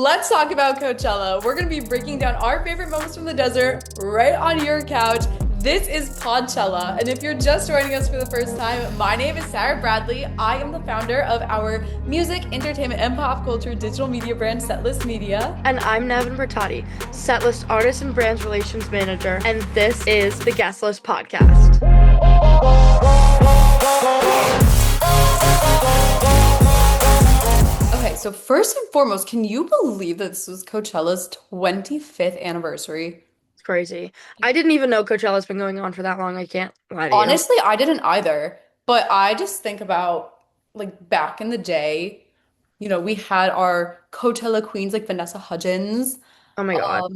let's talk about Coachella. We're going to be breaking down our favorite moments from the desert right on your couch. This is Podchella, and if you're just joining us for the first time, my name is Sarah Bradley. I am the founder of our music, entertainment, and pop culture digital media brand, Setlist Media. And I'm Neven Bertati, Setlist Artist and Brands Relations Manager, and this is the Guest List Podcast. Okay, so first and foremost, can you believe that this was Coachella's 25th anniversary? It's crazy. I didn't even know Coachella's been going on for that long. I can't lie to you. Honestly, I didn't either, but I just think about like back in the day, we had our Coachella queens like Vanessa Hudgens. Oh my God.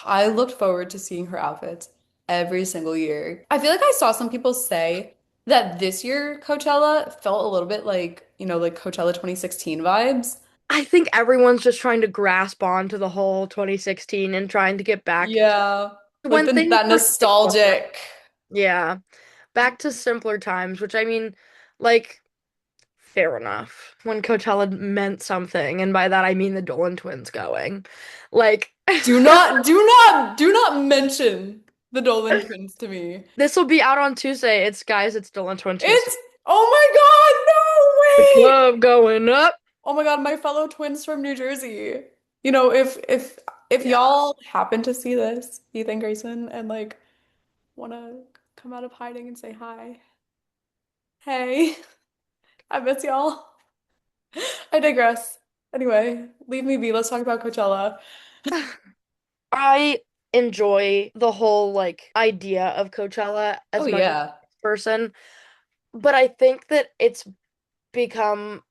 I looked forward to seeing her outfits every single year. I feel like I saw some people say that this year Coachella felt a little bit like, like Coachella 2016 vibes. I think everyone's just trying to grasp on to the whole 2016 and trying to get back Yeah, to like when things that were simpler. nostalgic. Yeah, back to simpler times, which I mean, like, fair enough. When Coachella meant something, and by that I mean the Dolan twins going. Like, Do not mention the Dolan twins to me. this will be out on Tuesday. It's Dolan Twin Tuesday. It's oh The my God, no way! club going up. Oh my God, my fellow twins from New Jersey. If Yeah. y'all happen to see this, Ethan Grayson, and like wanna come out of hiding and say hi. Hey, I miss y'all. I digress. Anyway, leave me be. Let's talk about Coachella. I enjoy the whole like idea of Coachella Oh as much as yeah. a person, but I think that it's become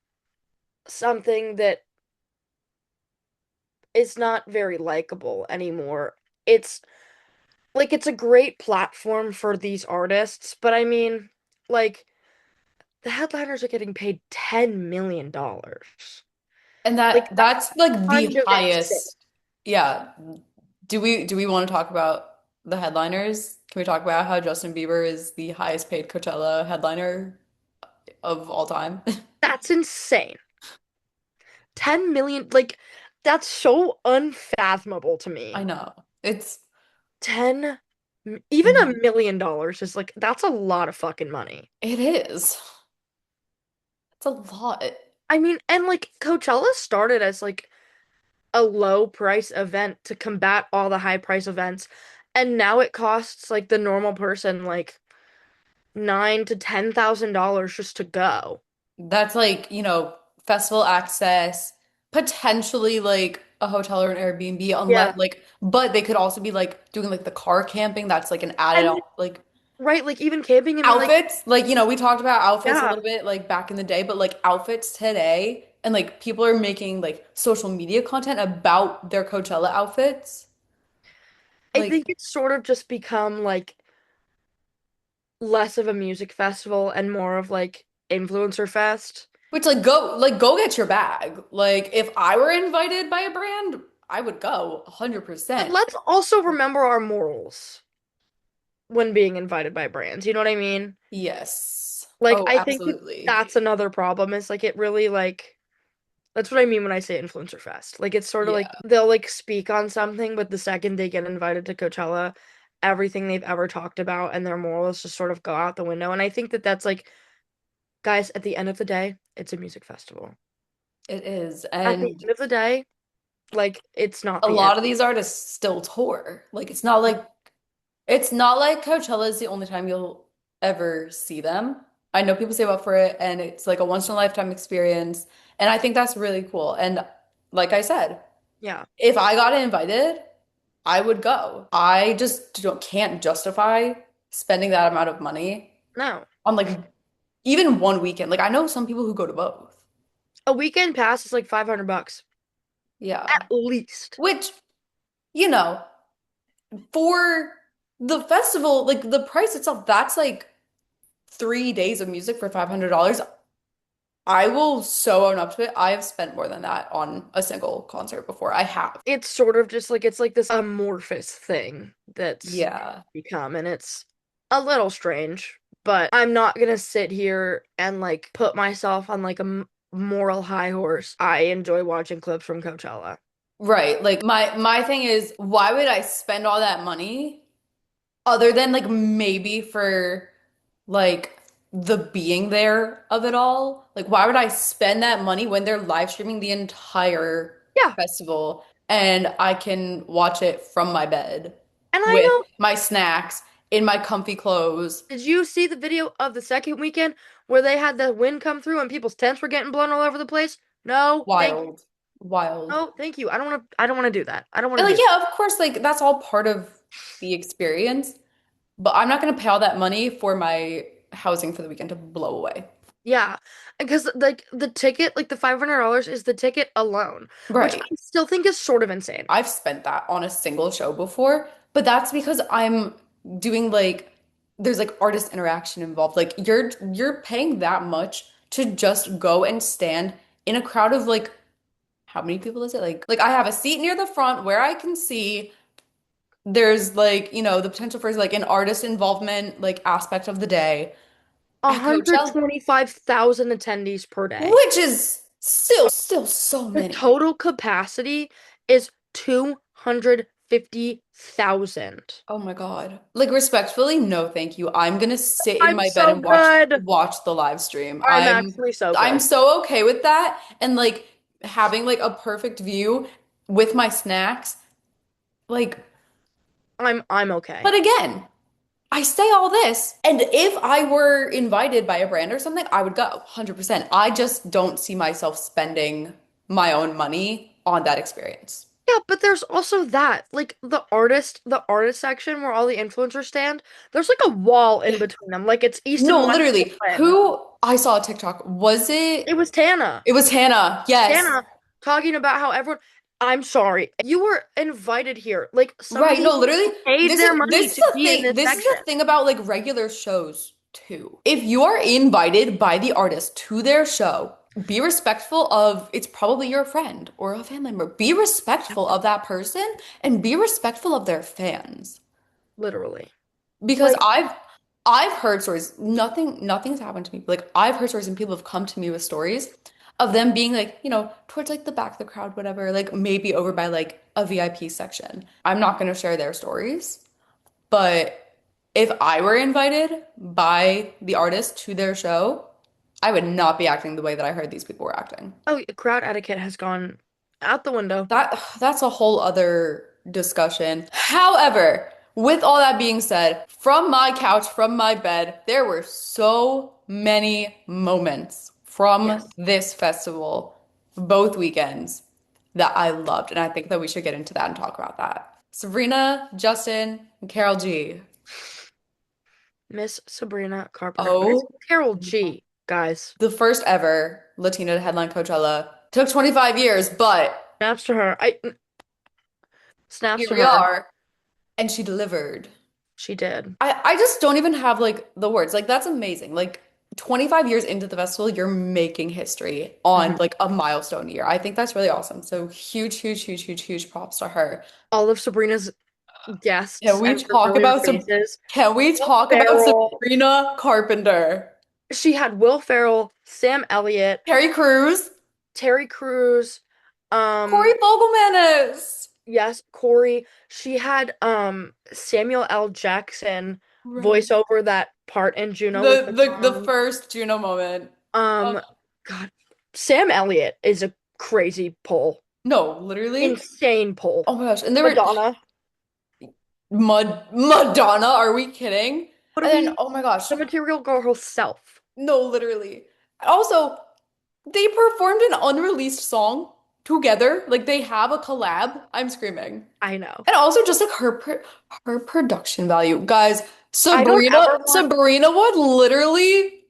something that is not very likable anymore. It's like it's a great platform for these artists, but I mean, like the headliners are getting paid $10 million. And Like that's that's like the kind of insane. highest. Yeah. Do we want to talk about the headliners? Can we talk about how Justin Bieber is the highest paid Coachella headliner of all time? That's insane. 10 million, like, that's so unfathomable to I me. know. It's 10, even $1 million is like, that's a lot of fucking money. it is. It's a lot. I mean, and like, Coachella started as like a low price event to combat all the high price events. And now it costs like the normal person like nine to $10,000 just to go. That's like, festival access, potentially like a hotel or an Airbnb, unless Yeah. like, but they could also be like doing like the car camping. That's like an added on And like right, like even camping, I mean, like, outfits. Like, we talked about outfits a yeah. little bit like back in the day, but like outfits today, and like people are making like social media content about their Coachella outfits. I Like, think it's sort of just become like less of a music festival and more of like influencer fest. which like go get your bag. Like if I were invited by a brand, I would go But 100%. let's also remember our morals when being invited by brands. You know what I mean? Yes. Like Oh, I think that absolutely. that's another problem is like it really like that's what I mean when I say influencer fest. Like it's sort of like Yeah. they'll like speak on something, but the second they get invited to Coachella, everything they've ever talked about and their morals just sort of go out the window. And I think that that's like, guys, at the end of the day, it's a music festival. It is. At the And end of the day, like it's not a the end. lot of these artists still tour. Like it's not like Coachella is the only time you'll ever see them. I know people save up for it and it's like a once in a lifetime experience. And I think that's really cool. And like I said, Yeah. if I got invited, I would go. I just can't justify spending that amount of money No. on like even one weekend. Like I know some people who go to both. A weekend pass is like $500 Yeah. at least. Which, you know, for the festival, like the price itself, that's like 3 days of music for $500. I will so own up to it. I have spent more than that on a single concert before. I have. It's sort of just like it's like this amorphous thing that's Yeah. become, and it's a little strange, but I'm not gonna sit here and like put myself on like a moral high horse. I enjoy watching clips from Coachella. Right. Like my thing is, why would I spend all that money other than like maybe for like the being there of it all? Like why would I spend that money when they're live streaming the entire Yeah. festival and I can watch it from my bed And I with know, my snacks in my comfy clothes? did you see the video of the second weekend where they had the wind come through and people's tents were getting blown all over the place? No, thank you. Wild. Wild. No, thank you. I don't want to do that. I don't want And to like do that. yeah, of course like that's all part of the experience. But I'm not going to pay all that money for my housing for the weekend to blow away. Yeah. Because like the ticket, like the $500 is the ticket alone, which Right. I still think is sort of insane. I've spent that on a single show before, but that's because I'm doing like there's like artist interaction involved. Like you're paying that much to just go and stand in a crowd of like how many people is it? Like I have a seat near the front where I can see there's like, the potential for like an artist involvement like aspect of the day at Coachella, 125,000 attendees per day. which is still so The many. total capacity is 250,000. Oh my God. Like respectfully, no, thank you. I'm gonna sit in I'm my bed so and watch good. watch the live stream. I'm I'm actually so I'm good. so okay with that and like having like a perfect view with my snacks. Like, I'm okay. but again, I say all this, and if I were invited by a brand or something, I would go 100%. I just don't see myself spending my own money on that experience. Yeah, but there's also that, like the artist section where all the influencers stand, there's like a wall in between them. Like it's East and No, West literally. Berlin. Who I saw a TikTok. Was It it? was Tana. It was Hannah. Yes. Tana talking about how everyone, I'm sorry, you were invited here. Like some of Right. these No, literally. people paid This their is money this is to the be in thing. this This is the section. thing about like regular shows too. If you are invited by the artist to their show, be respectful of it's probably your friend or a family member. Be respectful of that person and be respectful of their fans. Literally. Because Like I've heard stories. Nothing's happened to me. Like I've heard stories and people have come to me with stories of them being like, towards like the back of the crowd, whatever, like maybe over by like a VIP section. I'm not gonna share their stories, but if I were invited by the artist to their show, I would not be acting the way that I heard these people were acting. oh, crowd etiquette has gone out the window. That's a whole other discussion. However, with all that being said, from my couch, from my bed, there were so many moments from Yes. this festival, both weekends, that I loved. And I think that we should get into that and talk about that. Sabrina, Justin, and Carol G. Miss Sabrina Carpenter. But it's Oh, Carol G, guys. the first ever Latina to headline Coachella. Took 25 years, but Snaps to her. Snaps here to we her. are. And she delivered. She did. I just don't even have like the words. Like that's amazing. Like 25 years into the festival, you're making history on Mhm. like a milestone year. I think that's really awesome. So huge, huge, huge, huge, huge props to her. All of Sabrina's Can guests we and talk familiar about some faces. can we Will talk about Ferrell. Sabrina Carpenter? She had Will Ferrell, Sam Elliott, Terry Crews, Terry Crews, Corey um, Fogelmanis. yes, Corey. She had Samuel L. Jackson Right. voice over that part in Juno with The the the the song. first Juno moment. Oh, Um, God, Sam Elliott is a crazy pull. no, literally. Insane pull. Oh my gosh. And there were Madonna. Madonna, are we kidding? What are And then, we? oh my gosh, The Material Girl herself. no, literally. Also, they performed an unreleased song together. Like they have a collab. I'm screaming. I know. And also just like her production value. Guys, I don't Sabrina ever want Sabrina would literally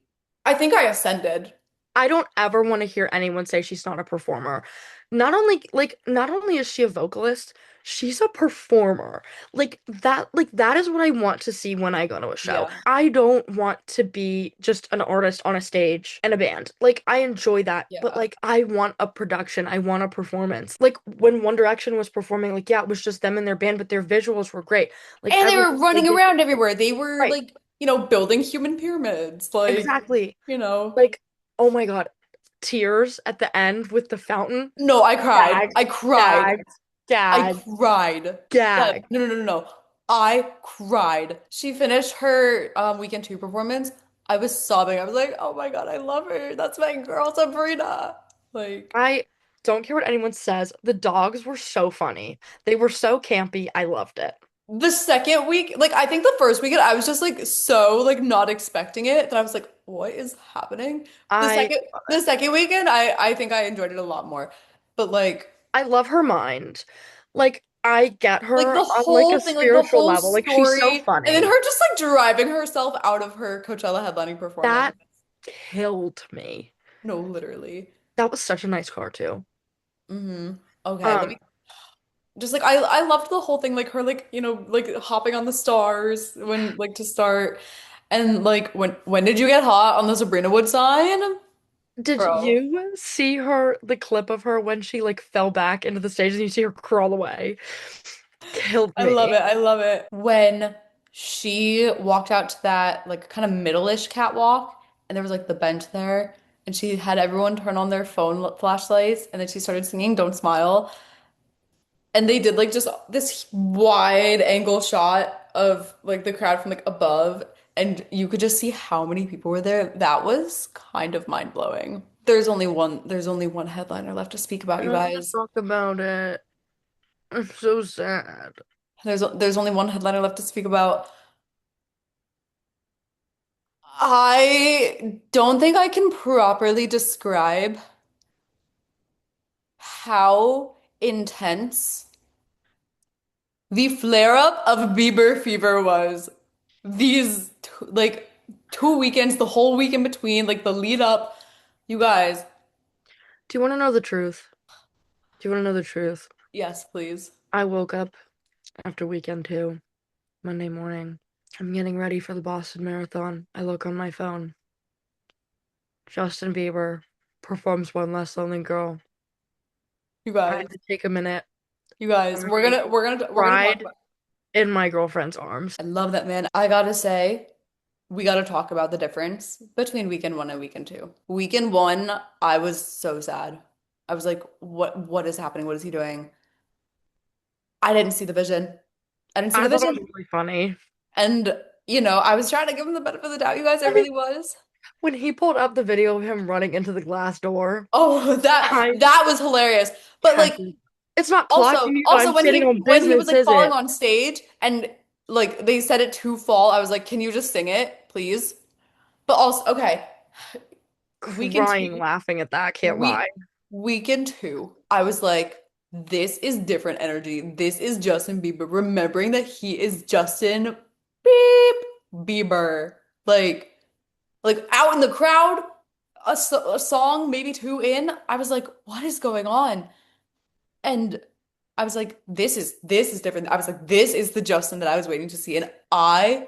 I think I ascended. I don't ever want to hear anyone say she's not a performer. Not only is she a vocalist, she's a performer. Like that is what I want to see when I go to a show. Yeah. I don't want to be just an artist on a stage and a band. Like I enjoy that, but Yeah. like I want a production. I want a performance. Like when One Direction was performing, like yeah, it was just them and their band, but their visuals were great. Like And they were everything they running did, around everywhere. They were right. like, building human pyramids. Like, Exactly. you know. Like, oh my God. tears at the end with the fountain. No, I cried. Gagged, I cried. gagged, I gagged, cried. Like, gagged. no, no, no, no, no. I cried. She finished her weekend two performance. I was sobbing. I was like, oh my God, I love her. That's my girl, Sabrina. Like, I don't care what anyone says. The dogs were so funny. They were so campy. I loved it. the second week, like I think the first weekend, I was just like so like not expecting it that I was like, what is happening? The I second the second weekend, I think I enjoyed it a lot more. But I love her mind. Like I get like her the on like a whole thing, like the spiritual whole level. Like she's so story, and then funny. her just like driving herself out of her Coachella headlining performance. That killed me. No, literally. That was such a nice car too. hmm Okay, let Um, me just like I loved the whole thing, like her like, like hopping on the stars when like to start. And like when did you get hot on the Sabrina Wood sign? did Bro. you see her the clip of her when she like fell back into the stage and you see her crawl away? Killed I love me. it. I love it. When she walked out to that like kind of middle-ish catwalk and there was like the bench there and she had everyone turn on their phone flashlights and then she started singing Don't Smile and they did like just this wide angle shot of like the crowd from like above and you could just see how many people were there. That was kind of mind-blowing. There's only one headliner left to speak I about, you don't want to guys. talk about it. I'm so sad. There's only one headliner left to speak about. I don't think I can properly describe how intense the flare-up of Bieber fever was. These like 2 weekends, the whole week in between, like the lead up. You guys, Do you want to know the truth? Do you want to know the truth? yes, please. I woke up after weekend two, Monday morning. I'm getting ready for the Boston Marathon. I look on my phone. Justin Bieber performs One Less Lonely Girl. You I guys, had to take a minute. you guys, we're I gonna we're gonna we're gonna talk cried about. in my girlfriend's arms. I love that man. I gotta say, we gotta talk about the difference between weekend one and weekend two. Weekend one, I was so sad. I was like, what is happening? What is he doing? I didn't see the vision. I didn't see I the thought it was vision. really funny. And, I was trying to give him the benefit of the doubt, you guys. I And really was. when he pulled up the video of him running into the glass door, Oh, that I that was hilarious. But had like to. It's not clocking also me that also I'm when sitting he on when he was business, like is falling it? on stage and like they said it to fall, I was like, can you just sing it, please? But also, okay, weekend Crying two. laughing at that, can't lie. We weekend two, I was like, this is different energy. This is Justin Bieber. Remembering that he is Justin Beep Bieber. Like out in the crowd, a song, maybe two in. I was like, what is going on? And I was like, this is different. I was like, this is the Justin that I was waiting to see. And I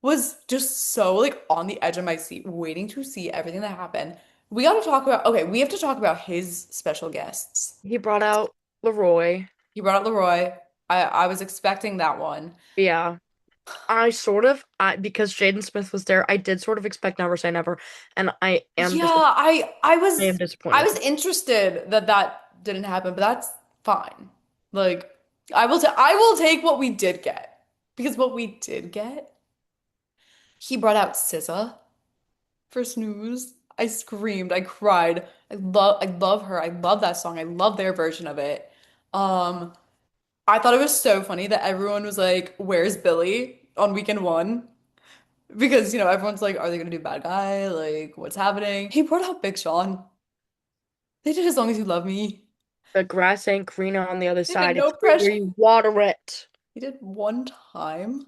was just so like on the edge of my seat, waiting to see everything that happened. We got to talk about, okay, we have to talk about his special guests. He brought out Leroy. He brought up Leroy. I was expecting that one. Yeah. Because Jaden Smith was there, I did sort of expect Never Say Never, and Yeah, I I am was I disappointed. was interested that that didn't happen, but that's fine. Like I will take what we did get because what we did get, he brought out SZA for Snooze. I screamed, I cried. I love her. I love that song. I love their version of it. Um, I thought it was so funny that everyone was like, "Where's Billy?" on weekend one. Because, everyone's like, are they gonna do bad guy? Like, what's happening? He brought out Big Sean. They did As Long As You Love Me. The grass ain't greener on the other They did side. No It's green Pressure. where you water it. He did one time.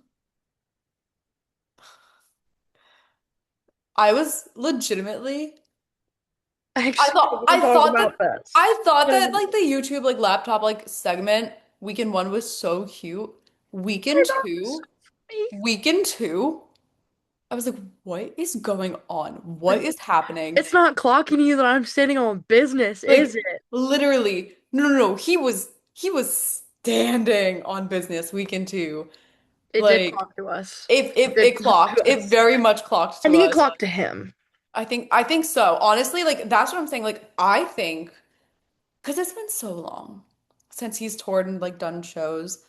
I was legitimately I I actually thought don't I want to talk thought that about this. I thought I that like the YouTube like laptop like segment weekend one was so cute. Weekend thought it was so two, funny. weekend two, I was like, what is going on? What is happening? It's not clocking you that I'm sitting on business, is Like it? literally, no, no, no. He was standing on business weekend two. It did Like clock to us. it It it did it clock clocked. to It us. very much clocked I to think it us. clocked to him. I think so. Honestly, like that's what I'm saying. Like I think because it's been so long since he's toured and like done shows.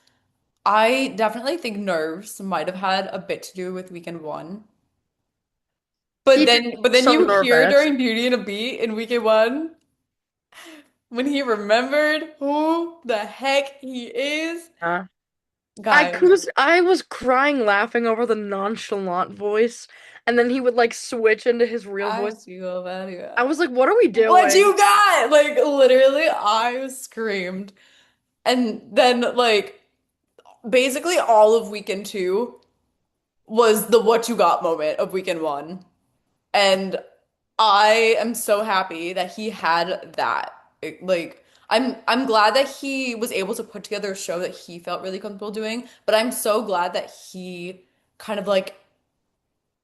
I definitely think nerves might have had a bit to do with weekend one. He did But then so you hear nervous. during Beauty and a Beat in weekend one when he remembered who the heck he is. Uh, Guys, I was crying laughing over the nonchalant voice, and then he would like switch into his real I voice. feel very I well. was like, what are we What doing? you got? Like literally, I screamed. And then like basically all of weekend two was the what you got moment of weekend one. And I am so happy that he had that. Like I'm glad that he was able to put together a show that he felt really comfortable doing, but I'm so glad that he kind of like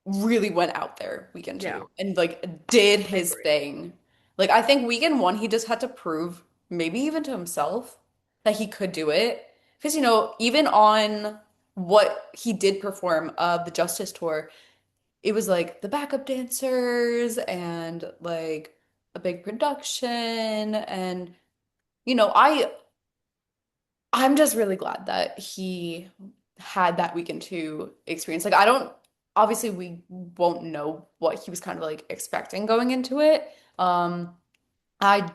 really went out there weekend Yeah, two and like did I his agree. thing. Like I think weekend one he just had to prove maybe even to himself that he could do it. Because even on what he did perform of the Justice tour, it was like the backup dancers and like a big production and I'm just really glad that he had that weekend two experience. Like I don't obviously we won't know what he was kind of like expecting going into it. I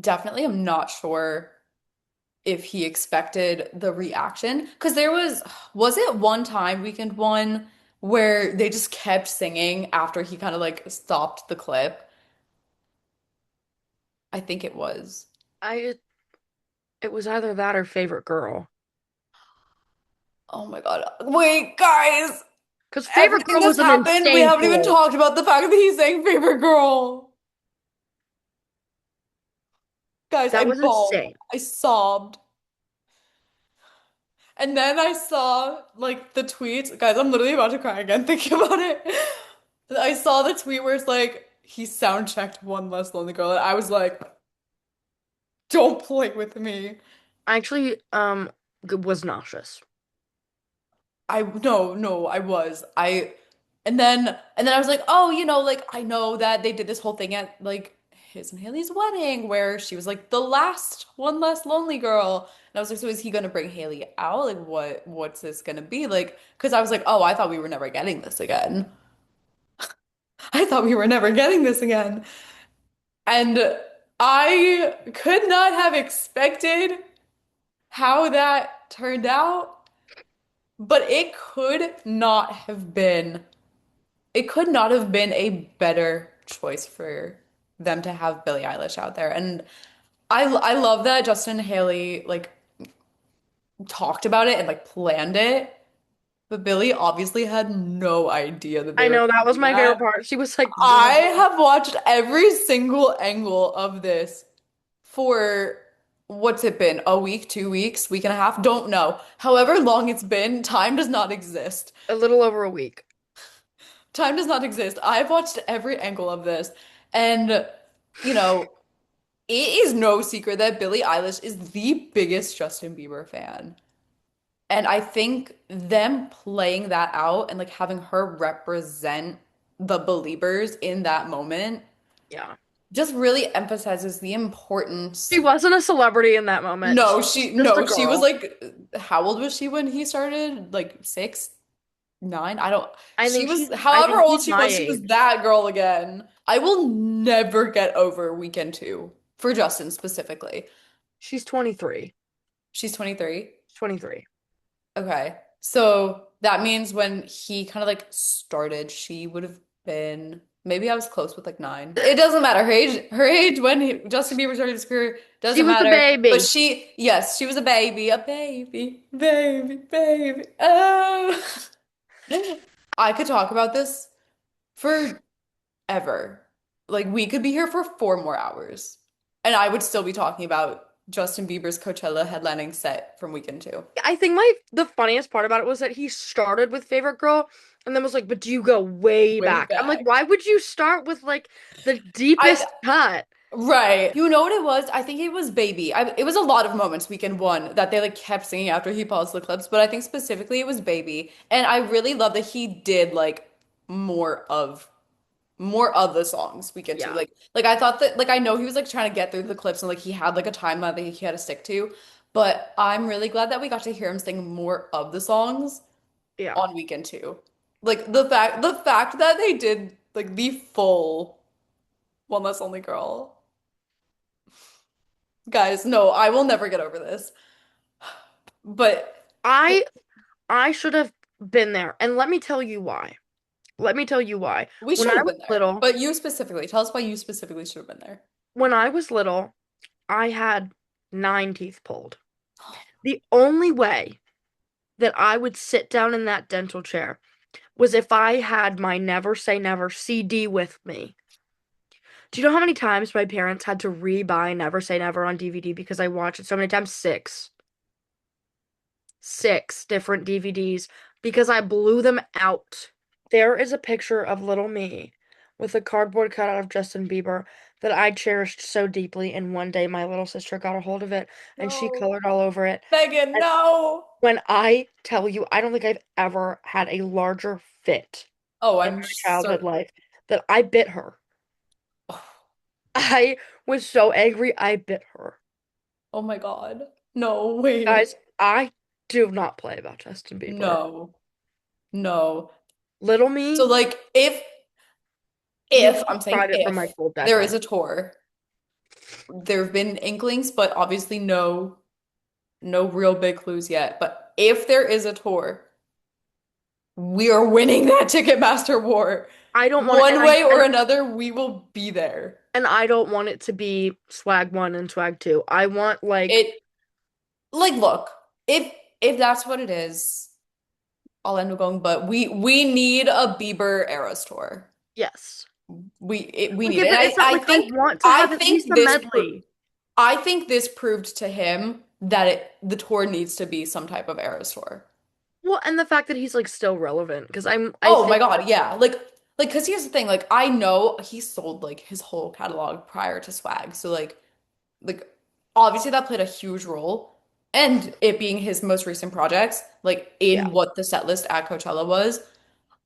definitely am not sure if he expected the reaction because was it one time weekend one where they just kept singing after he kind of like stopped the clip? I think it was. I It was either that or favorite girl. Oh my God. Wait, guys. Because favorite Everything girl that's was an happened, we insane haven't even pool. talked about the fact that he's saying favorite girl. Guys, I That was bawled. insane. I sobbed. And then I saw like the tweets. Guys, I'm literally about to cry again thinking about it. I saw the tweet where it's like he sound checked one less lonely girl. And I was like, don't play with me. I actually was nauseous. No, I was. And then I was like, oh, like I know that they did this whole thing at like his and Haley's wedding where she was like the last one less lonely girl. And I was like, so is he gonna bring Haley out? Like what's this gonna be? Like, because I was like, oh, I thought we were never getting this again. I thought we were never getting this again. And I could not have expected how that turned out, but it could not have been a better choice for them to have Billie Eilish out there. And I love that Justin and Haley like talked about it and like planned it, but Billie obviously had no idea that I they were know going that to was do my favorite that. part. She was like, I "What?" have watched every single angle of this for what's it been? A week, 2 weeks, week and a half? Don't know. However long it's been, time does not exist. A little over a week. Time does not exist. I've watched every angle of this, and you know, it is no secret that Billie Eilish is the biggest Justin Bieber fan. And I think them playing that out and like having her represent the believers in that moment Yeah. just really emphasizes the She importance. wasn't a celebrity in that moment. She No, was she just a no, she was girl. like how old was she when he started? Like 6, 9? I don't. She was I however think old she's she my was age. that girl again. I will never get over weekend two for Justin specifically. She's 23. She's 23. She's 23. Okay. So that means when he kind of like started, she would have been maybe I was close with like 9. It doesn't matter. Her age when Justin Bieber started his career She doesn't was a matter. But baby. yes, she was a baby, baby. Oh. I could talk about this forever. Like we could be here for 4 more hours, and I would still be talking about Justin Bieber's Coachella headlining set from weekend two. I think the funniest part about it was that he started with favorite girl and then was like, "But do you go way Way back?" I'm like, back. "Why would you start with like the I deepest cut?" Right. You know what it was? I think it was Baby. It was a lot of moments weekend one that they like kept singing after he paused the clips, but I think specifically it was Baby. And I really love that he did like more of more of the songs we get to. Yeah, Like I thought that like I know he was like trying to get through the clips and like he had like a timeline that he had to stick to, but I'm really glad that we got to hear him sing more of the songs yeah. on Weekend Two. Like the fact that they did like the full One Less Lonely Girl. Guys, no, I will never get over this. But I I should have been there, and let me tell you why. Let me tell you why. we When should I have was been there. little, But you specifically, tell us why you specifically should have been there. when I was little, I had 9 teeth pulled. The only way that I would sit down in that dental chair was if I had my Never Say Never CD with me. Do you know how many times my parents had to re-buy Never Say Never on DVD because I watched it so many times? Six. Six different DVDs because I blew them out. There is a picture of little me with a cardboard cutout of Justin Bieber that I cherished so deeply, and one day my little sister got a hold of it and she No. colored all over it. Megan, And no. when I tell you, I don't think I've ever had a larger fit Oh, in I'm my childhood certain. life that I bit her. I was so angry, I bit her. Oh my God. No, wait. Guys, I do not play about Justin Bieber. No. No. Little So me, like you if can I'm saying describe it from my if cold dead there is heart. a tour, there have been inklings, but obviously no real big clues yet. But if there is a tour, we are winning that Ticketmaster war. I don't want it, One way or another, we will be there. and I don't want it to be swag one and swag two. I want like It like look, if that's what it is, I'll end up going, but we need a Bieber Eras tour. yes. We Like need it. if And it's not like I want to I have at least think a this medley. I think this proved to him that the tour needs to be some type of Eras tour. Well, and the fact that he's like still relevant because I Oh my think God, yeah. Like because here's the thing, like I know he sold like his whole catalog prior to Swag. So like obviously that played a huge role. And it being his most recent projects, like yeah, in what the set list at Coachella was,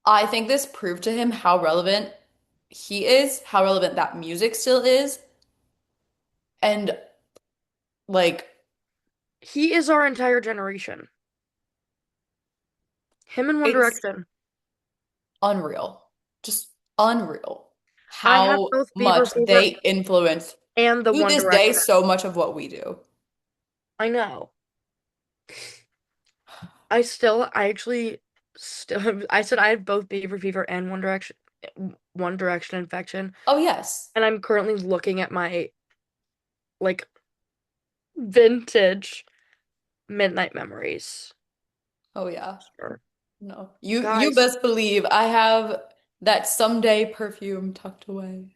I think this proved to him how relevant he is, how relevant that music still is, and like he is our entire generation. Him and One it's Direction. unreal. Just unreal I have how both Bieber much Fever they influence and the to One this day Direction. so much of what we do. I know. I actually still I said I have both Beaver Fever and One Direction infection, Oh yes. and I'm currently looking at my like vintage Midnight Memories. Oh yeah. Sure. No. You Guys, best believe I have that someday perfume tucked away.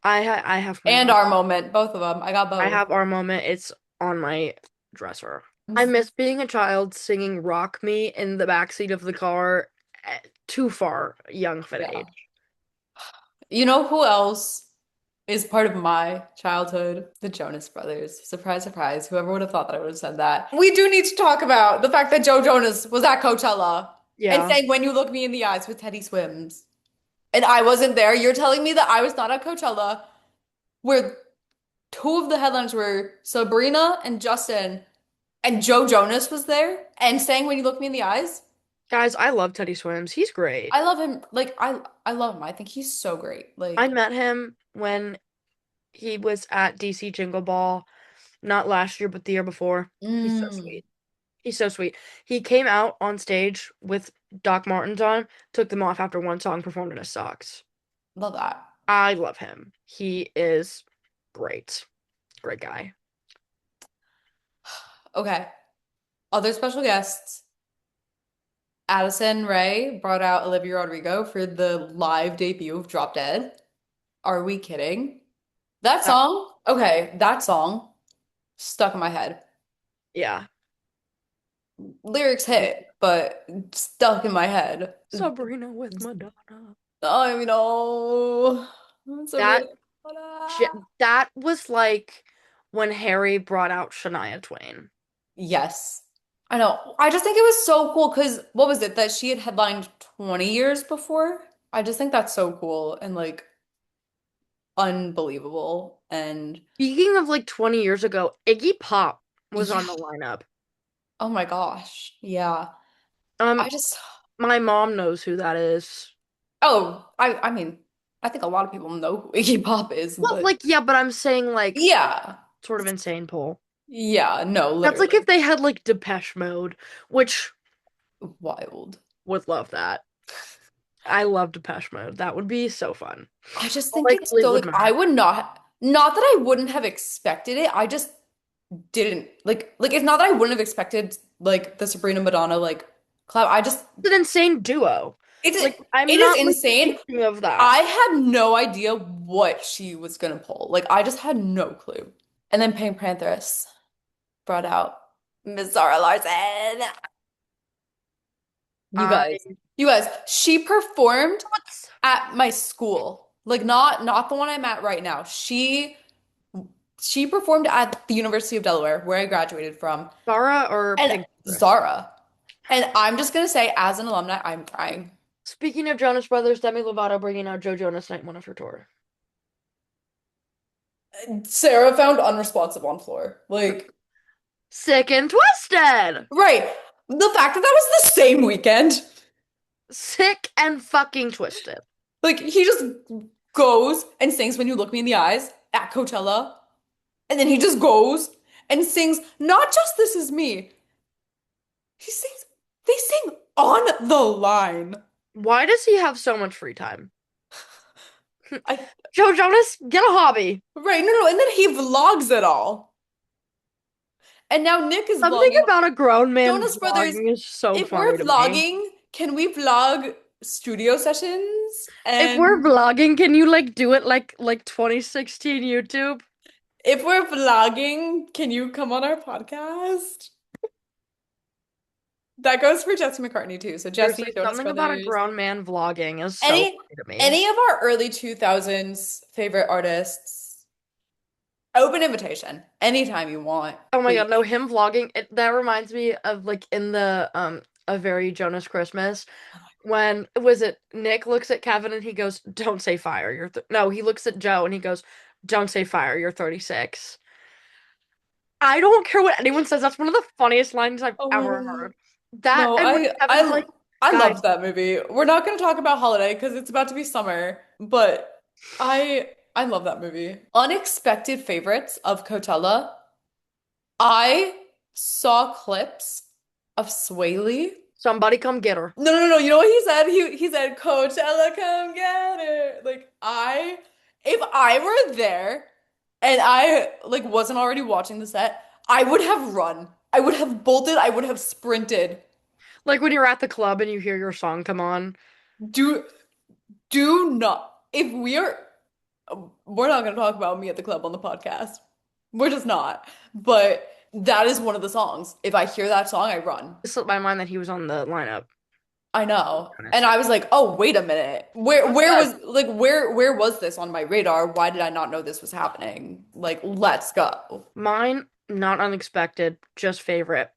I have my And moment. our moment, both of them. I got I both. have our moment. It's on my dresser. I miss being a child singing Rock Me in the backseat of the car at too far young of an Yeah. age. You know who else is part of my childhood? The Jonas Brothers. Surprise, surprise. Whoever would have thought that I would have said that. We do need to talk about the fact that Joe Jonas was at Coachella and Yeah. sang When You Look Me in the Eyes with Teddy Swims. And I wasn't there. You're telling me that I was not at Coachella, where two of the headliners were Sabrina and Justin, and Joe Jonas was there and sang When You Look Me in the Eyes? Guys, I love Teddy Swims. He's great. I love him. Like I love him. I think he's so great. I Like, met him when he was at DC Jingle Ball, not last year, but the year before. He's so mm, sweet. He's so sweet. He came out on stage with Doc Martens on, took them off after one song, performed in his socks. love that. I love him. He is great. Great guy. Okay. Other special guests. Addison Rae brought out Olivia Rodrigo for the live debut of Drop Dead. Are we kidding? That That, song, okay, that song stuck in my head. yeah. Lyrics hit, but stuck in my head. Sabrina with Madonna. I know. That Sabrina. that was like when Harry brought out Shania Twain. Yes. I know. I just think it was so cool because what was it that she had headlined 20 years before? I just think that's so cool and like unbelievable. And Speaking of like 20 years ago, Iggy Pop was yeah, on the lineup. oh my gosh. Yeah. I Um, just my mom knows who that is. I mean, I think a lot of people know who Iggy Pop is, Well, but like, yeah, but I'm saying like yeah. sort of insane poll. Yeah, no, That's like if literally. they had like Depeche Mode, which Wild. would love that. I love Depeche Mode. That would be so fun. I just Or think like it's so Fleetwood like I Mac. would not that I wouldn't have expected it. I just didn't like it's not that I wouldn't have expected like the Sabrina Madonna like collab. I just It's an insane duo. it's Like I'm it is not like insane. thinking of that. I had no idea what she was gonna pull. Like I just had no clue. And then Pink Panthers brought out Miss Zara Larson. You I guys, you guys, she performed at my school. Like not the one I'm at right now. She performed at the University of Delaware, where I graduated from, Zara or and Pink Dress. Zara. And I'm just gonna say, as an alumni, I'm crying. Speaking of Jonas Brothers, Demi Lovato bringing out Joe Jonas Night One of her tour. Sarah found unresponsive on floor. Like, Sick and Twisted. right. The fact that that was the same weekend. Sick and fucking twisted. Like, he just goes and sings When You Look Me in the Eyes at Coachella. And then he just goes and sings not just This Is Me. He sings, they sing on the line. Why does he have so much free time? I, Joe Jonas, get a hobby. right, no, no, and then he vlogs it all. And now Nick is Something vlogging. about a grown man Jonas Brothers, vlogging is so if we're funny to me. vlogging, can we vlog studio sessions? If we're And vlogging, can you like do it like 2016 YouTube? if we're vlogging, can you come on our podcast? That goes for Jesse McCartney too. So Jesse, Seriously, Jonas something about a Brothers, grown man vlogging is so any funny to me. any of our early 2000s favorite artists, open invitation anytime you want, Oh my please. God, no, him vlogging, that reminds me of like in the A Very Jonas Christmas when was it Nick looks at Kevin and he goes, "Don't say fire, you're th no, he looks at Joe and he goes, "Don't say fire, you're 36." I don't care what anyone says, that's one of the funniest lines I've ever Oh heard. That no, and when Kevin's like, I "Guys, loved that movie. We're not going to talk about Holiday because it's about to be summer, but I love that movie. Unexpected favorites of Coachella. I saw clips of Sway Lee. somebody come get her." No, no, no, no. You know what he said? He said, Coachella, come get her. Like if I were there and I like wasn't already watching the set, I would have run. I would have bolted. I would have sprinted. Like when you're at the club and you hear your song come on. Do do not. If we are, we're not going to talk about me at the club on the podcast. We're just not. But that is one of the songs. If I hear that song, I run. It slipped my mind that he was on the lineup. I know. And Honest. I was like, "Oh, wait a minute. Oh Where my was like where was this on my radar? Why did I not know this was happening? Like, let's go." Mine, not unexpected, just favorite.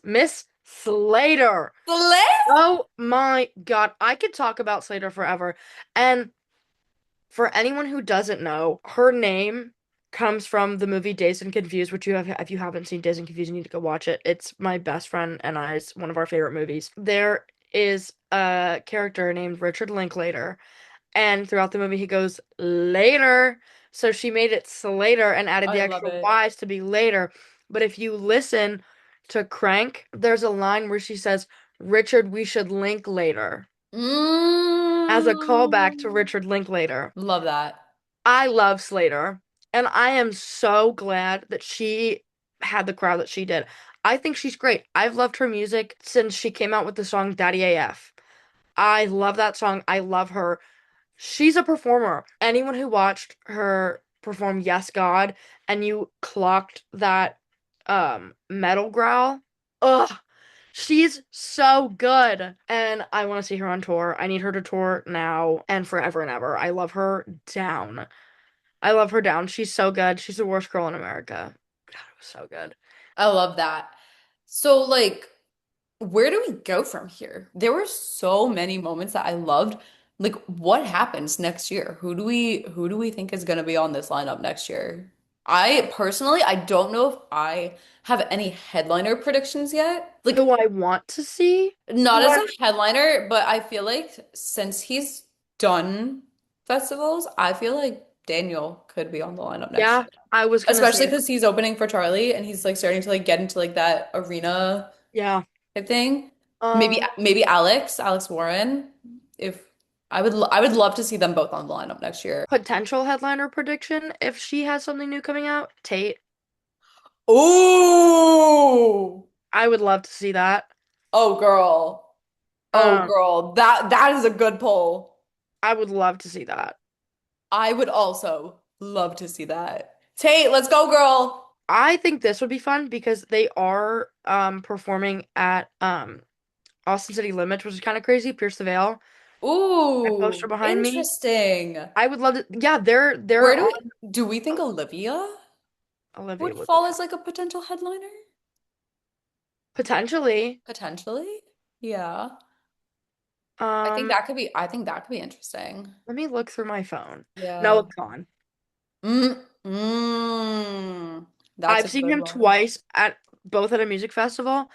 Miss Slater. Slay? Oh my God. I could talk about Slater forever. And for anyone who doesn't know, her name comes from the movie Dazed and Confused, which you have, if you haven't seen Dazed and Confused, you need to go watch it. It's my best friend and I's one of our favorite movies. There is a character named Richard Linklater, and throughout the movie he goes later. So she made it Slater and added the I love extra it. Y's to be later. But if you listen to Crank, there's a line where she says, "Richard, we should link later," as a callback to Mm. Richard Linklater. Love that. I love Slater, and I am so glad that she had the crowd that she did. I think she's great. I've loved her music since she came out with the song Daddy AF. I love that song. I love her. She's a performer. Anyone who watched her perform Yes God and you clocked that metal growl, ugh, she's so good. And I want to see her on tour. I need her to tour now and forever and ever. I love her down. I love her down. She's so good. She's the worst girl in America. God, it was so good. I love that. So like, where do we go from here? There were so many moments that I loved. Like, what happens next year? Who do we think is going to be on this lineup next year? I personally, I don't know if I have any headliner predictions yet. Who Like, I want to see. not Who as I a headliner, but I feel like since he's done festivals, I feel like Daniel could be on the lineup next Yeah, year. I was gonna Especially say that. because he's opening for Charlie and he's like starting to like get into like that arena Yeah. type thing. Maybe Um, maybe Alex Warren. If I would love to see them both on the lineup next year. Potential headliner prediction if she has something new coming out, Tate. Ooh. I would love to see that. Oh girl. Oh Um, girl. That is a good poll. I would love to see that. I would also love to see that. Tate, let's go, girl. I think this would be fun because they are performing at Austin City Limits, which is kind of crazy. Pierce the Veil. That poster Ooh, behind me. interesting. I would love to. Yeah, they're Where on. do we think Olivia Olivia would would be fall fun. as like a potential headliner? Potentially. Potentially. Yeah. Um, I think that could be interesting. let me look through my phone. No, Yeah. it's gone. That's a I've seen good him one. twice at both at a music festival.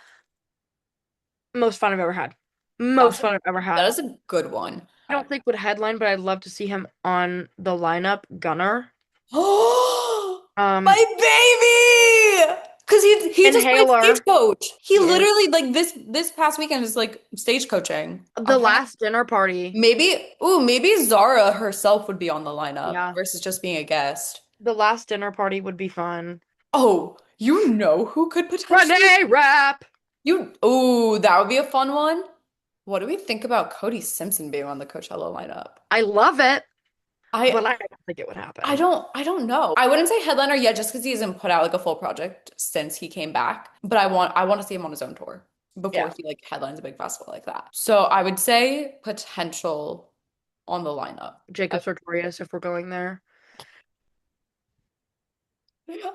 Most fun I've ever had. That's Most a fun I've ever that had. is a good one. I don't think would headline, but I'd love to see him on the lineup. Gunner. Oh, Um, my baby! Because he just played Inhaler. stagecoach. He He is. literally like this past weekend is like stage coaching. The Okay. last dinner party. Maybe Zara herself would be on the lineup Yeah. versus just being a guest. The last dinner party would be fun. Oh, you know who could potentially Renee Rap. that would be a fun one. What do we think about Cody Simpson being on the Coachella lineup? I love it, but I I don't think it would I happen. don't I don't know. I wouldn't say headliner yet just because he hasn't put out like a full project since he came back. But I want to see him on his own tour before Yeah. he like headlines a big festival like that. So I would say potential on the lineup. Jacob Sartorius, if we're going there.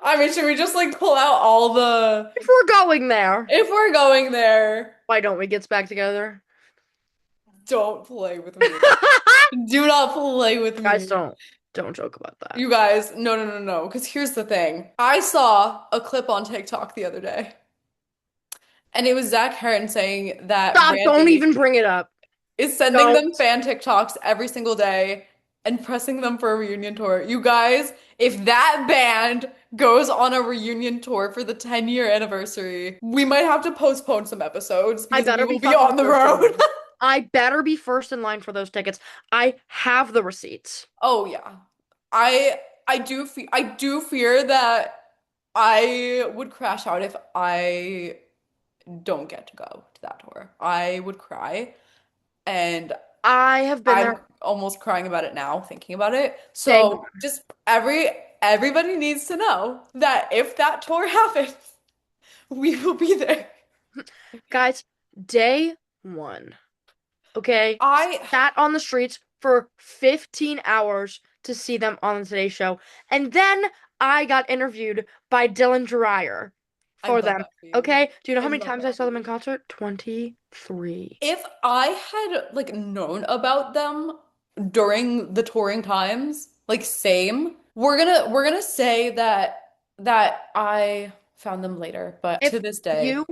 I mean, should we just like pull out all the If we're going there, if we're going there, why don't we get back together? don't play with me. Do not play with Guys, me. don't joke about that. You guys, no, no, no, no. Because here's the thing. I saw a clip on TikTok the other day, and it was Zach Heron saying that Stop, don't Brandy even bring it up. is sending Don't. them fan TikToks every single day and pressing them for a reunion tour. You guys, if that band goes on a reunion tour for the 10-year anniversary, we might have to postpone some episodes I because we better be will be fucking on the first in road. line. I better be first in line for those tickets. I have the receipts. Oh yeah. I do fear that I would crash out if I don't get to go to that tour. I would cry and I have been I'm there almost crying about it now, thinking about it. day So one. just everybody needs to know that if that tour happens, we will be there. Guys, day one. Okay? I Sat on the streets for 15 hours to see them on the Today Show. And then I got interviewed by Dylan Dreyer I for love them. that for you. Okay? Do you know I how many love times I that saw for them in you. concert? 23. If I had like known about them during the touring times, like same, we're gonna say that I found them later, but to If this day. you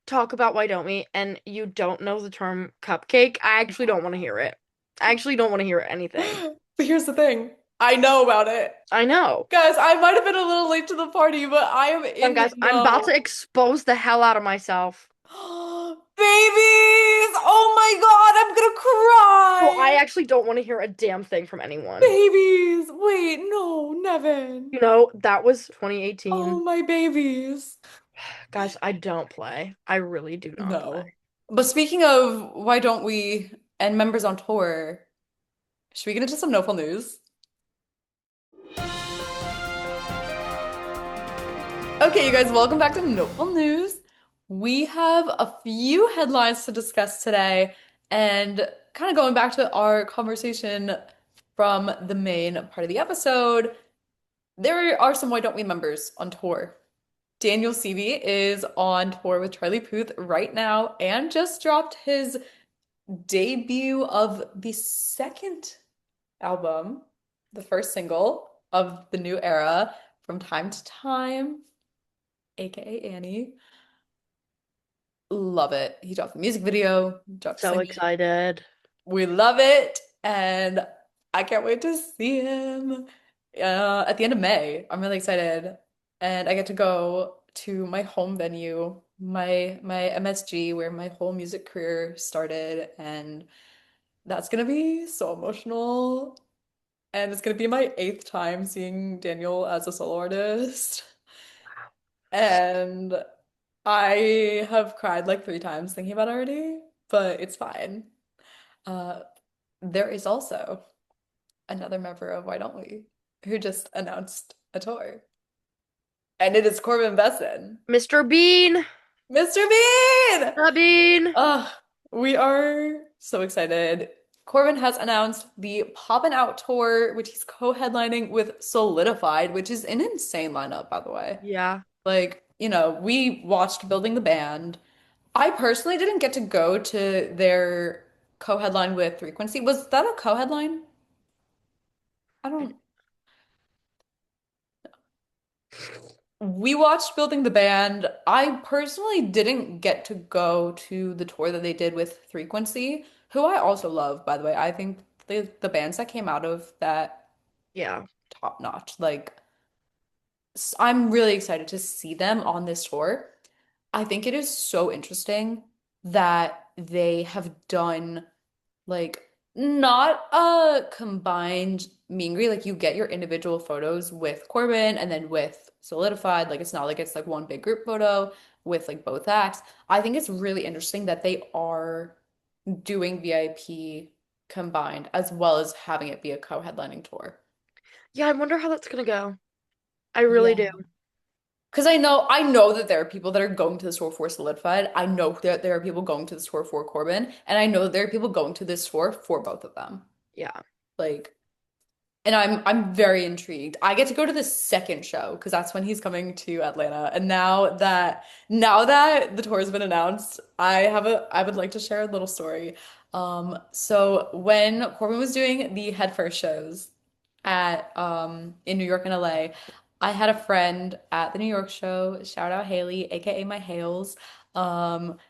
talk about Why Don't We and you don't know the term cupcake, I actually don't want to hear it. I actually don't want to hear anything. But here's the thing. I know about it. I know. Guys, I might have been a little late to the party, but I am And in the guys, I'm about know. to expose the hell out of myself. Babies! Oh my God, I'm gonna So I cry. actually don't want to hear a damn thing from anyone. Babies! Wait, no, Neven. You know, that was Oh, 2018. my babies. Guys, I don't play. I really do not play. No. But speaking of why don't we and members on tour, should we get into some Noteful news? Okay, you guys, welcome back to Noteful News. We have a few headlines to discuss today, and kind of going back to our conversation from the main part of the episode, there are some Why Don't We members on tour. Daniel Seavey is on tour with Charlie Puth right now and just dropped his debut of the second album, the first single of the new era, From Time to Time, aka Annie. Love it. He dropped the music video, dropped So singing. excited. We love it, and I can't wait to see him at the end of May. I'm really excited, and I get to go to my home venue, my MSG, where my whole music career started, and that's gonna be so emotional. And it's gonna be my eighth time seeing Daniel as a solo artist, and I have cried like 3 times thinking about it already, but it's fine. Uh, there is also another member of Why Don't We, who just announced a tour. And it is Corbin Besson. Mr. Bean! Mr. Bean! The Bean! Uh, we are so excited. Corbin has announced the Poppin' Out tour, which he's co-headlining with Solidified, which is an insane lineup, by the way. Yeah. Like, we watched Building the Band. I personally didn't get to go to their co-headline with Frequency. Was that a co-headline? I don't. We watched Building the Band. I personally didn't get to go to the tour that they did with Frequency, who I also love, by the way. I think the bands that came out of that Yeah. top notch. Like, I'm really excited to see them on this tour. I think it is so interesting that they have done like not a combined meet and greet. Like you get your individual photos with Corbin and then with Solidified. Like it's not like it's like one big group photo with like both acts. I think it's really interesting that they are doing VIP combined as well as having it be a co-headlining tour. Yeah, I wonder how that's gonna go. I really Yeah. do. Because I know that there are people that are going to the tour for Solidified. I know that there are people going to the tour for Corbin, and I know that there are people going to this tour for both of them. Yeah. Like, and I'm very intrigued. I get to go to the second show because that's when he's coming to Atlanta. And now that the tour has been announced, I would like to share a little story. So when Corbin was doing the Head First shows at in New York and LA, I had a friend at the New York show. Shout out Haley, aka my Hales.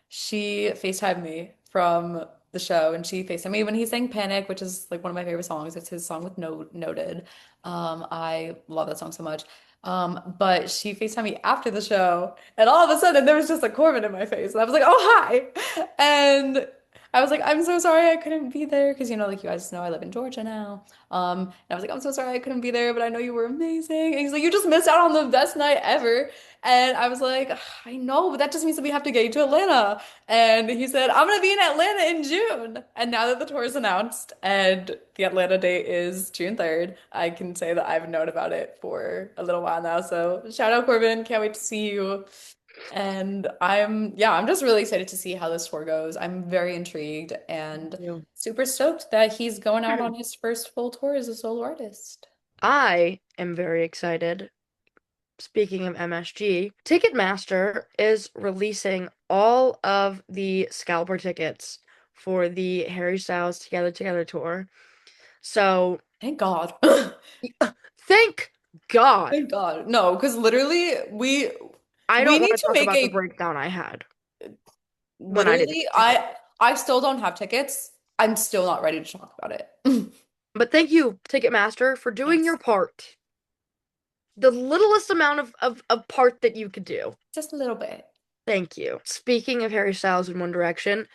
She FaceTimed me from the show and she FaceTimed me when he sang Panic, which is like one of my favorite songs. It's his song with Noted. I love that song so much. But she FaceTimed me after the show, and all of a sudden there was just a Corbin in my face. And I was like, oh hi. And I was like, I'm so sorry I couldn't be there because like you guys know I live in Georgia now. And I was like, I'm so sorry I couldn't be there, but I know you were amazing. And he's like, you just missed out on the best night ever. And I was like, I know, but that just means that we have to get you to Atlanta. And he said, I'm gonna be in Atlanta in June. And now that the tour is announced and the Atlanta date is June 3rd, I can say that I've known about it for a little while now. So shout out Corbin, can't wait to see you. And I'm just really excited to see how this tour goes. I'm very intrigued and Yeah. super stoked that he's going out on his first full tour as a solo artist. I am very excited. Speaking of MSG, Ticketmaster is releasing all of the scalper tickets for the Harry Styles Together Together tour. So, Thank God. thank God. Thank God. No, because literally I we don't want need to to talk make about the a breakdown I had when I didn't literally get tickets. I still don't have tickets. I'm still not ready to talk about it. But thank you, Ticketmaster, for doing Yes. your part. The littlest amount of part that you could do. Just a little bit. Thank you. Speaking of Harry Styles and One Direction,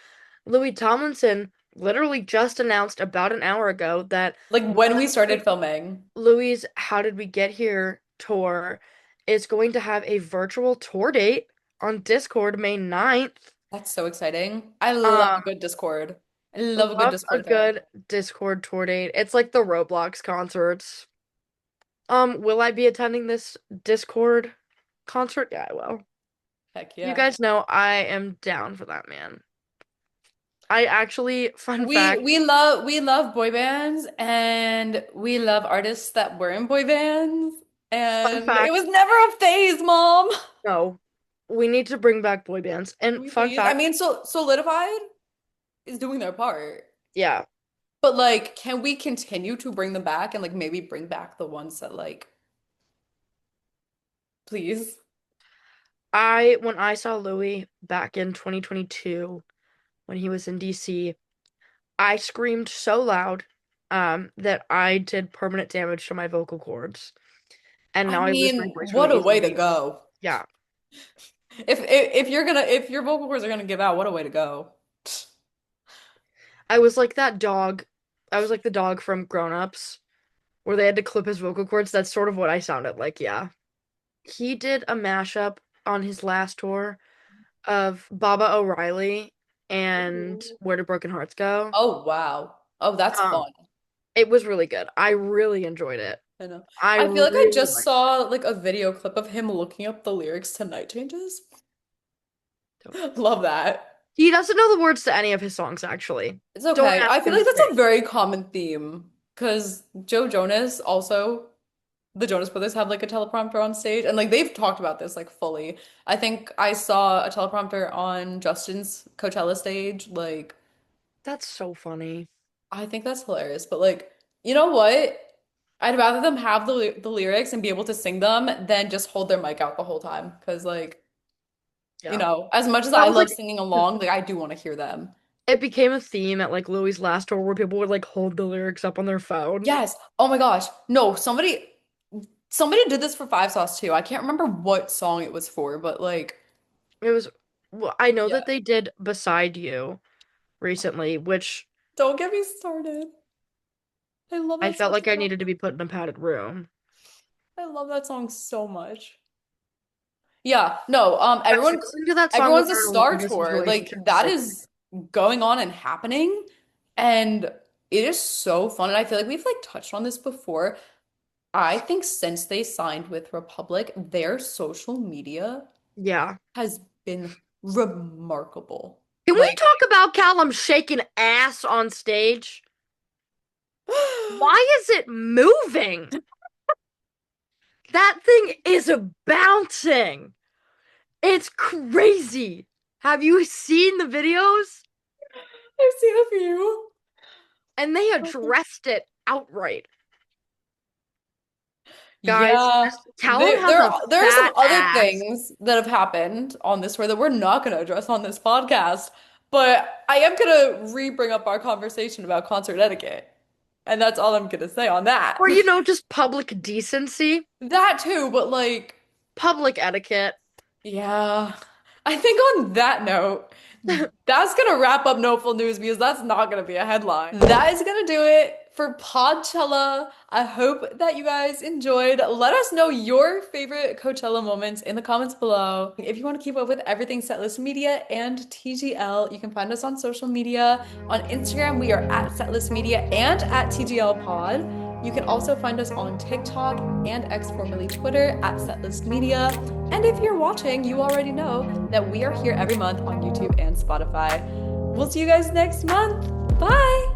Louis Tomlinson literally just announced about an hour ago that Like when we started filming. Louis' How Did We Get Here tour is going to have a virtual tour date on Discord May 9th. That's so exciting. I love a Um, good Discord. I love a good love a Discord thing. good Discord tour date. It's like the Roblox concerts. Will I be attending this Discord concert? Yeah, I will. Heck You yeah. guys know I am down for that, man. I actually, fun We fact, we love we love boy bands and we love artists that were in boy bands fun and it fact, was never a phase, Mom. no, we need to bring back boy bands. And We fun need. I fact, mean, so Solidified. is doing their part. Yeah. But like, can we continue to bring them back and like maybe bring back the ones that like, please? When I saw Louis back in 2022 when he was in DC, I screamed so loud that I did permanent damage to my vocal cords. And I now I lose my mean, voice what really a way to easily. go. Yeah. If you're gonna if your vocal cords are gonna give out, what a way to go. I was like that dog. I was like the dog from Grown Ups where they had to clip his vocal cords. That's sort of what I sounded like, yeah. He did a mashup on his last tour of Baba O'Reilly and Ooh. Where Do Broken Hearts Go? Oh wow. Oh, that's Um, fun. it was really good. I really enjoyed it. I know. I I feel like I really just liked it. saw like a video clip of him looking up the lyrics to Night Changes. Love that. He doesn't know the words to any of his songs, actually. It's Don't okay. ask I feel him like to that's sing. a very common theme because Joe Jonas also, the Jonas Brothers have like a teleprompter on stage and like they've talked about this like fully. I think I saw a teleprompter on Justin's Coachella stage. Like, That's so funny. I think that's hilarious. But like, you know what? I'd rather them have the lyrics and be able to sing them than just hold their mic out the whole time. Because like, you Yeah. know, as much as That I was love like singing along, like I do want to hear them. it became a theme at like Louis' last tour where people would like hold the lyrics up on their phone. Yes. Oh my gosh. No, somebody did this for Five Sauce too. I can't remember what song it was for, but like, It was well, I know yeah. that they did Beside You recently, which Don't get me started. I love I that felt song like I so needed to be put in a padded room. I love that song so much. Yeah, no, Guys, you're listening to that song everyone's a without a Star long-distance Tour. Like relationship to that save is going on and happening, and it is so fun. And I feel like we've like touched on this before. I think since they signed with Republic, their social media Yeah. has been remarkable. Can we Like, talk about Callum shaking ass on stage? Why is it moving? That thing is bouncing. It's crazy. Have you seen the videos? I've seen a few. And they addressed it outright. Guys, Yeah, Callum has a there are some fat other ass. things that have happened on this tour that we're not going to address on this podcast, but I am going to re-bring up our conversation about concert etiquette, and that's all I'm going to say on that. Or, just public decency, That too, but like, public etiquette. yeah, I think on that note, that's gonna wrap up Noteful News because that's not gonna be a headline. That is gonna do it for Podchella. I hope that you guys enjoyed. Let us know your favorite Coachella moments in the comments below. If you want to keep up with everything Setlist Media and TGL, you can find us on social media. On Instagram, we are at Setlist Media and at TGL Pod. You can also find us on TikTok and X formerly Twitter at Setlist Media. And if you're watching, you already know that we are here every month on YouTube and Spotify. We'll see you guys next month. Bye!